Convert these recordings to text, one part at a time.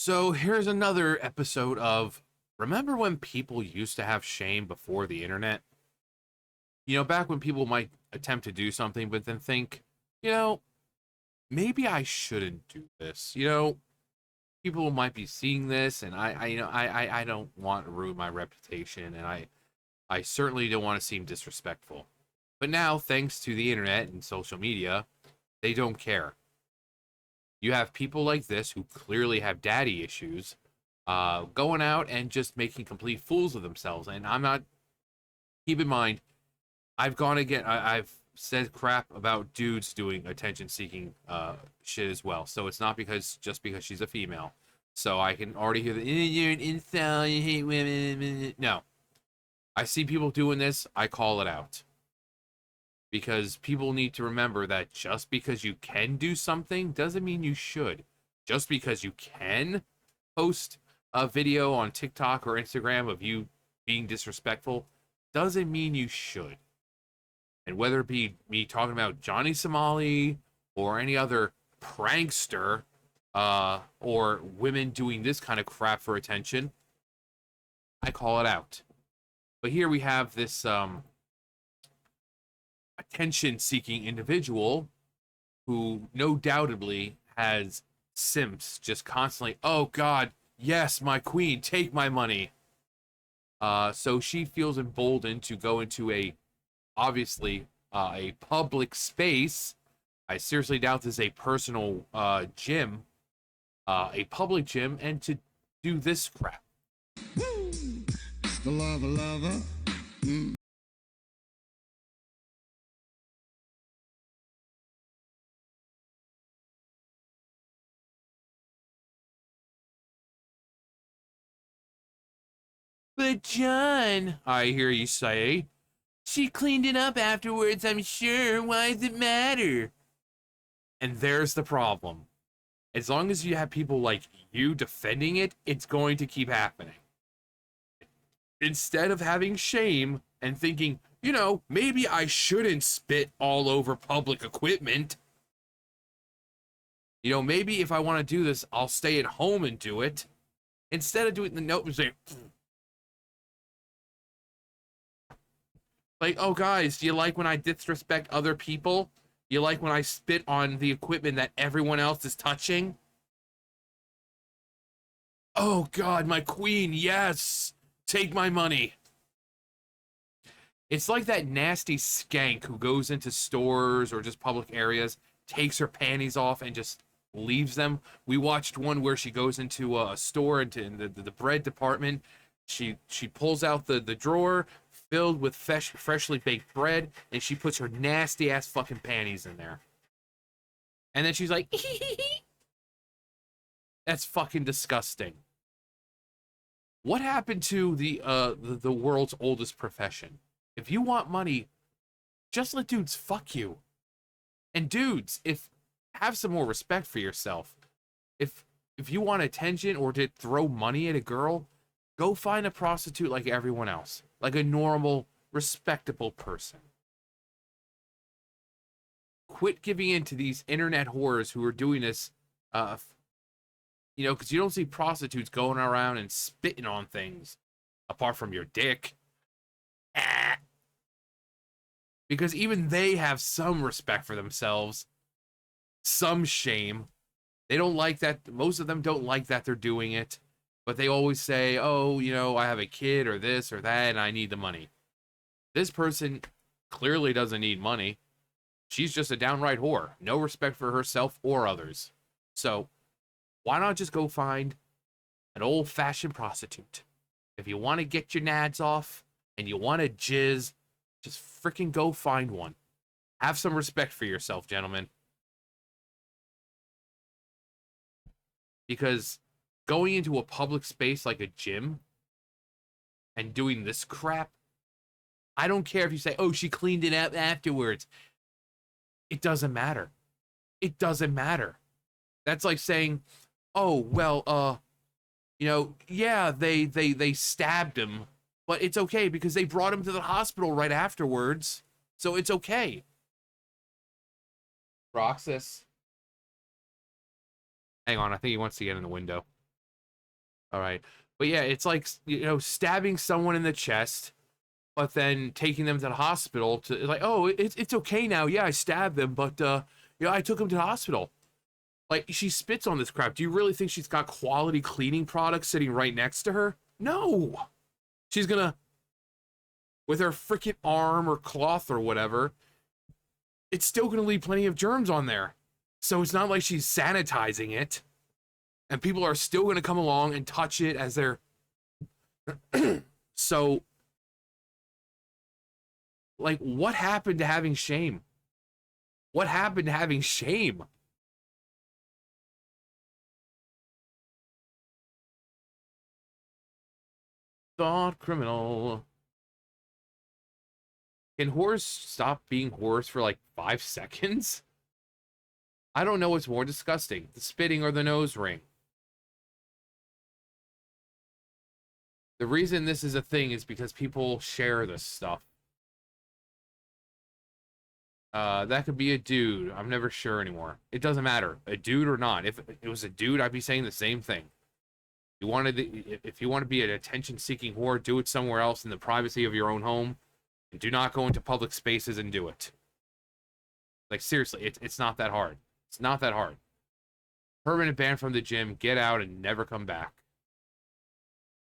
So here's another episode of remember when people used to have shame before the internet? Back when people might attempt to do something, but then think, you know, maybe I shouldn't do this. People might be seeing this, and I don't want to ruin my reputation, and I certainly don't want to seem disrespectful. But now, thanks to the internet and social media, they don't care. You have people like this who clearly have daddy issues, going out and just making complete fools of themselves. And I'm not. Keep in mind, I've gone again. I've said crap about dudes doing attention-seeking shit as well. So it's not just because she's a female. So I can already hear the you're an incel, you hate women. No, I see people doing this. I call it out because people need to remember that just because you can do something doesn't mean you should. Just because you can post a video on TikTok or Instagram of you being disrespectful doesn't mean you should. And whether it be me talking about Johnny Somali or any other prankster, or women doing this kind of crap for attention, I call it out. But here we have this attention-seeking individual who no doubtably has simps just constantly, oh God, yes, my queen, take my money. So she feels emboldened to go into obviously a public space. I seriously doubt this is a personal gym, a public gym, and to do this crap. The lover. But John, I hear you say, she cleaned it up afterwards, I'm sure. Why does it matter? And there's the problem. As long as you have people like you defending it, it's going to keep happening. Instead of having shame and thinking, maybe I shouldn't spit all over public equipment. Maybe if I want to do this, I'll stay at home and do it. Instead of doing the note and saying, like, oh guys, do you like when I disrespect other people? Do you like when I spit on the equipment that everyone else is touching? Oh God, my queen, yes! Take my money. It's like that nasty skank who goes into stores or just public areas, takes her panties off, and just leaves them. We watched one where she goes into a store, in the bread department. She pulls out the drawer filled with freshly baked bread, and she puts her nasty ass fucking panties in there. And then she's like, that's fucking disgusting. What happened to the world's oldest profession? If you want money, just let dudes fuck you. And dudes, have some more respect for yourself. If you want attention or to throw money at a girl, go find a prostitute like everyone else, like a normal, respectable person. Quit giving in to these internet whores who are doing this, because you don't see prostitutes going around and spitting on things, apart from your dick. Because even they have some respect for themselves, some shame. They don't like that. Most of them don't like that they're doing it, but they always say, oh, I have a kid or this or that, and I need the money. This person clearly doesn't need money. She's just a downright whore. No respect for herself or others. So why not just go find an old-fashioned prostitute? If you want to get your nads off and you want to jizz, just freaking go find one. Have some respect for yourself, gentlemen. Because going into a public space like a gym and doing this crap, I don't care if you say, oh, she cleaned it up afterwards. It doesn't matter. It doesn't matter. That's like saying, oh, well, yeah, they stabbed him, but it's okay because they brought him to the hospital right afterwards, so it's okay. Roxas. Hang on, I think he wants to get in the window. All right. But yeah, it's like, stabbing someone in the chest, but then taking them to the hospital to like, oh, it's okay now. Yeah, I stabbed them, but I took them to the hospital. Like, she spits on this crap. Do you really think she's got quality cleaning products sitting right next to her? No. She's gonna, with her freaking arm or cloth or whatever, it's still gonna leave plenty of germs on there. So it's not like she's sanitizing it. And people are still gonna come along and touch it as they're so, like, what happened to having shame? What happened to having shame? Thought criminal. Can whores stop being whores for like 5 seconds? I don't know what's more disgusting, the spitting or the nose ring. The reason this is a thing is because people share this stuff. That could be a dude. I'm never sure anymore. It doesn't matter, a dude or not. If it was a dude, I'd be saying the same thing. If you want to be an attention-seeking whore, do it somewhere else in the privacy of your own home, and do not go into public spaces and do it. Like, seriously, it's not that hard. It's not that hard. Permanent ban from the gym. Get out and never come back.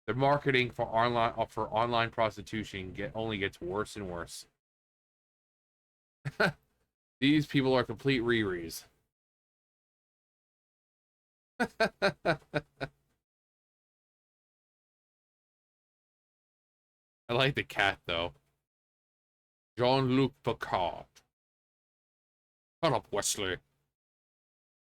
The marketing for online prostitution only gets worse and worse. These people are complete rerees. I like the cat, though. Jean-Luc Picard. Shut up, Wesley.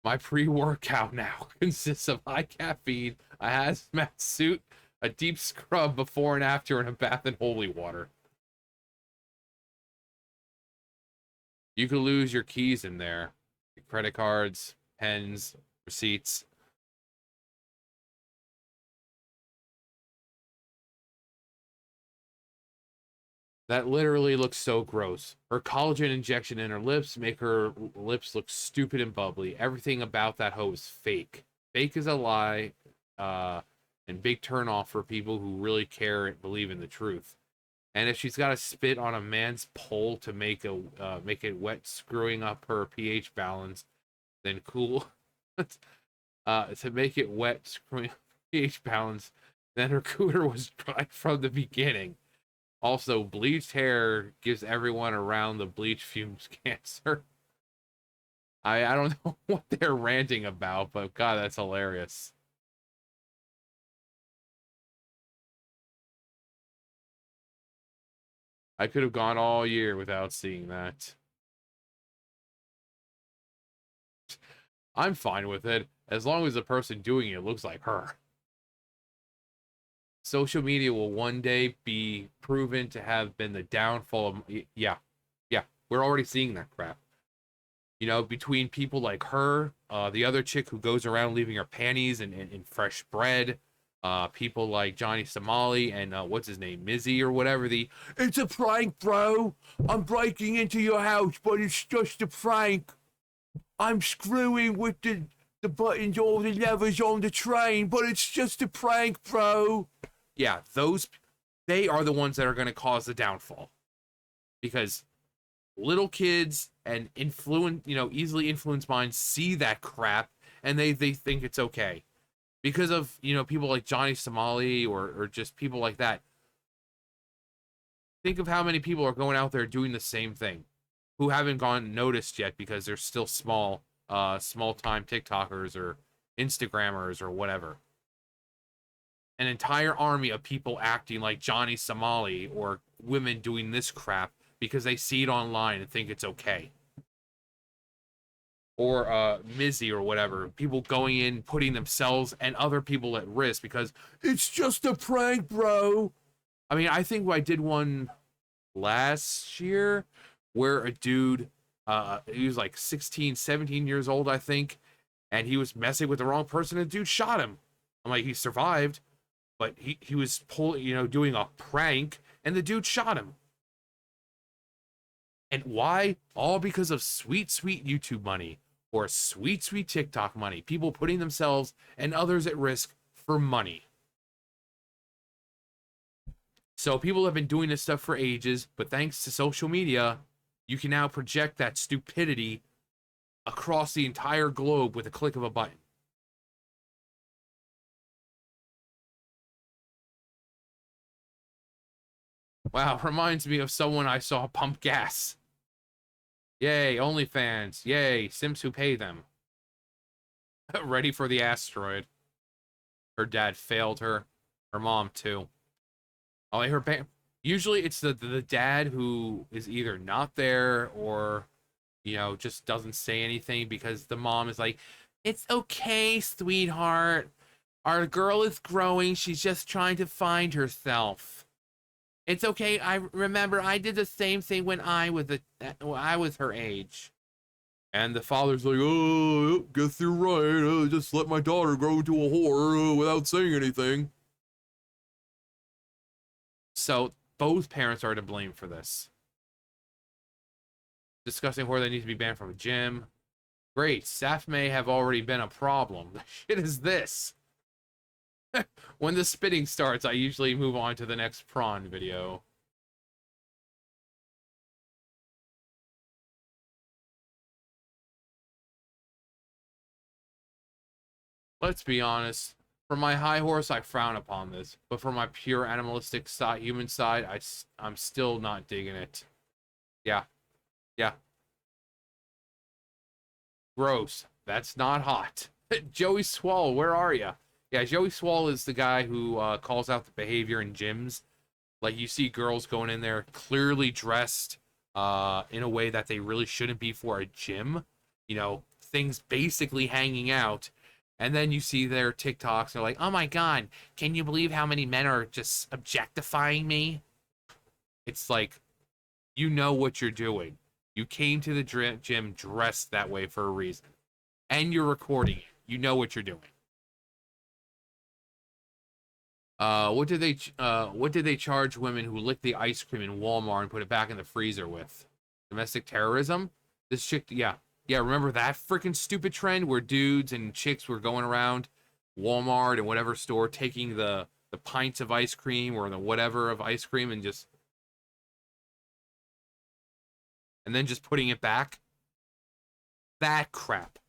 My pre-workout now consists of high caffeine, a hazmat suit, a deep scrub before and after, and a bath in holy water. You could lose your keys in there. Your credit cards, pens, receipts. That literally looks so gross. Her collagen injection in her lips make her lips look stupid and bubbly. Everything about that hoe is fake. Fake is a lie, and big turnoff for people who really care and believe in the truth. And if she's got to spit on a man's pole to make it wet, screwing up her pH balance, then cool. To make it wet, screwing up pH balance, then her cooter was dry from the beginning. Also, bleached hair gives everyone around the bleach fumes cancer. I don't know what they're ranting about, but God, that's hilarious. I could have gone all year without seeing that. I'm fine with it, as long as the person doing it looks like her. Social media will one day be proven to have been the downfall of... Yeah, we're already seeing that crap. You know, between people like her, the other chick who goes around leaving her panties in fresh bread, people like Johnny Somali and what's his name, Mizzy or whatever. It's a prank, bro. I'm breaking into your house, but it's just a prank. I'm screwing with the buttons or the levers on the train, but it's just a prank, bro. Yeah, they are the ones that are going to cause the downfall, because little kids and easily influenced minds see that crap and they think it's okay because of, people like Johnny Somali or just people like that. Think of how many people are going out there doing the same thing who haven't gone noticed yet because they're still small time TikTokers or Instagrammers or whatever. An entire army of people acting like Johnny Somali or women doing this crap because they see it online and think it's okay. Or Mizzy or whatever. People going in, putting themselves and other people at risk because it's just a prank, bro. I mean, I think I did one last year where a dude, he was like 16, 17 years old, I think, and he was messing with the wrong person and the dude shot him. I'm like, he survived, but he was doing a prank and the dude shot him. And why? All because of sweet, sweet YouTube money or sweet, sweet TikTok money. People putting themselves and others at risk for money. So people have been doing this stuff for ages, but thanks to social media, you can now project that stupidity across the entire globe with a click of a button. Wow, reminds me of someone I saw pump gas. Yay, OnlyFans. Yay, Sims who pay them. Ready for the asteroid. Her dad failed her. Her mom, too. Oh, usually it's the dad who is either not there or, just doesn't say anything because the mom is like, it's okay, sweetheart. Our girl is growing. She's just trying to find herself. It's okay. I remember I did the same thing when I was her age. And the father's like, oh, guess you're right. Just let my daughter grow into a whore without saying anything. So both parents are to blame for this. Discussing where they need to be banned from a gym. Great, Saf may have already been a problem. The shit is this? When the spitting starts, I usually move on to the next prawn video. Let's be honest. For my high horse, I frown upon this. But for my pure animalistic side, human side, I'm still not digging it. Yeah. Yeah. Gross. That's not hot. Joey Swall, where are you? Yeah, Joey Swall is the guy who calls out the behavior in gyms. Like, you see girls going in there clearly dressed in a way that they really shouldn't be for a gym. Things basically hanging out. And then you see their TikToks, they're like, oh my god, can you believe how many men are just objectifying me? It's like, you know what you're doing. You came to the gym dressed that way for a reason. And you're recording it. You know what you're doing. What did they charge women who licked the ice cream in Walmart and put it back in the freezer with? Domestic terrorism? This chick, yeah. Yeah, remember that freaking stupid trend where dudes and chicks were going around Walmart and whatever store taking the pints of ice cream or the whatever of ice cream and then just putting it back? That crap.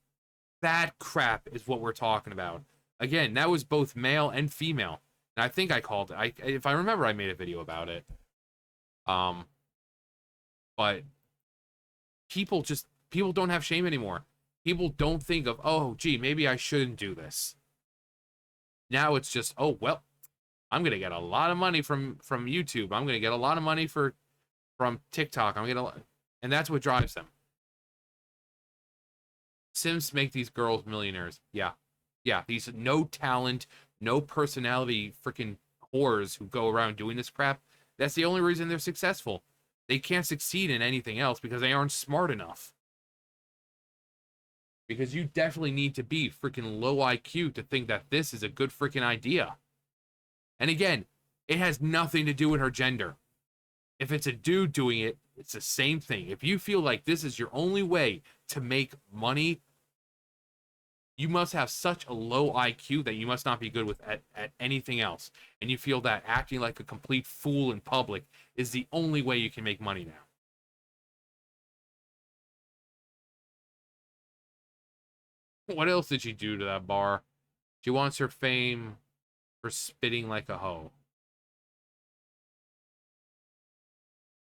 That crap is what we're talking about. Again, that was both male and female. And I think I called it. If I remember, I made a video about it. But people don't have shame anymore. People don't think of, oh, gee, maybe I shouldn't do this. Now it's just, oh, well, I'm gonna get a lot of money from YouTube. I'm gonna get a lot of money from TikTok. And that's what drives them. Sims make these girls millionaires. Yeah. Yeah, these no talent, no personality freaking whores who go around doing this crap. That's the only reason they're successful. They can't succeed in anything else because they aren't smart enough. Because you definitely need to be freaking low IQ to think that this is a good freaking idea. And again, it has nothing to do with her gender. If it's a dude doing it, it's the same thing. If you feel like this is your only way to make money, you must have such a low IQ that you must not be good with at anything else. And you feel that acting like a complete fool in public is the only way you can make money now. What else did she do to that bar? She wants her fame for spitting like a hoe.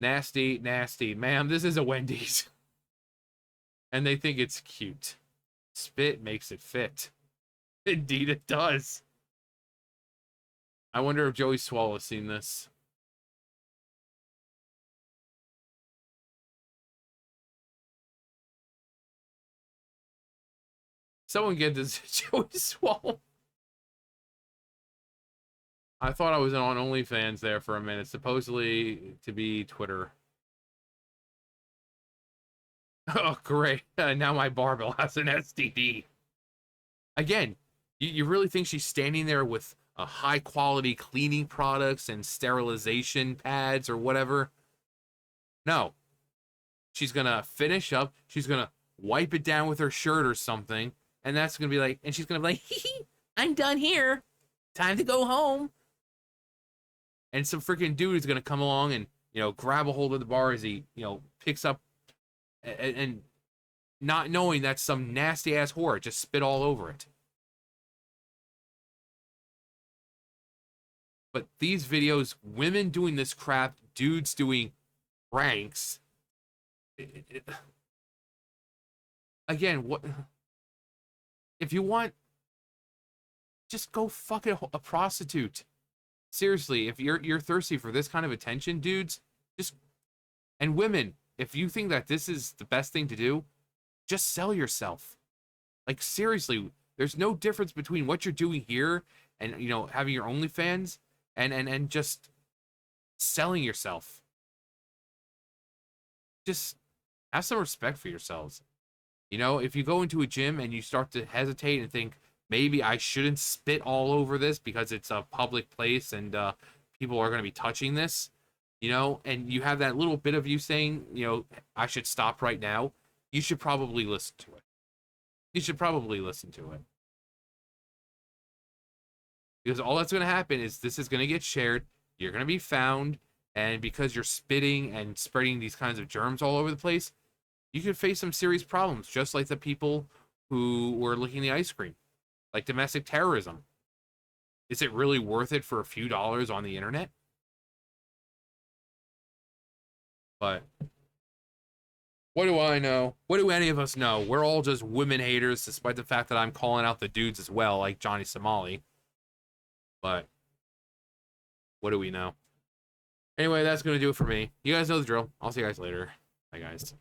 Nasty, nasty. Ma'am, this is a Wendy's. And they think it's cute. Spit makes it fit. Indeed it does. I wonder if Joey Swall has seen this. Someone get this Joey Swall. I thought I was on OnlyFans there for a minute, supposedly to be Twitter. Oh, great. Now my barbell has an STD. Again, you really think she's standing there with high quality cleaning products and sterilization pads or whatever? No. She's going to finish up. She's going to wipe it down with her shirt or something. And that's going to be like, and she's going to be like, hee hee, I'm done here. Time to go home. and some freaking dude is gonna come along and grab a hold of the bar as he picks up and not knowing that some nasty ass whore just spit all over it. But these videos, women doing this crap, dudes doing pranks. Again, what if you want? Just go fuck a prostitute. Seriously, if you're thirsty for this kind of attention, dudes, just and women, if you think that this is the best thing to do, just sell yourself. Like seriously, there's no difference between what you're doing here and having your OnlyFans and just selling yourself. Just have some respect for yourselves. If you go into a gym and you start to hesitate and think maybe I shouldn't spit all over this because it's a public place and people are going to be touching this, and you have that little bit of you saying, I should stop right now, you should probably listen to it. You should probably listen to it. Because all that's going to happen is this is going to get shared, you're going to be found, and because you're spitting and spreading these kinds of germs all over the place, you could face some serious problems, just like the people who were licking the ice cream. Like domestic terrorism. Is it really worth it for a few dollars on the internet? But what do I know? What do any of us know? We're all just women haters, despite the fact that I'm calling out the dudes as well, like Johnny Somali. But what do we know? Anyway, that's going to do it for me. You guys know the drill. I'll see you guys later. Bye, guys.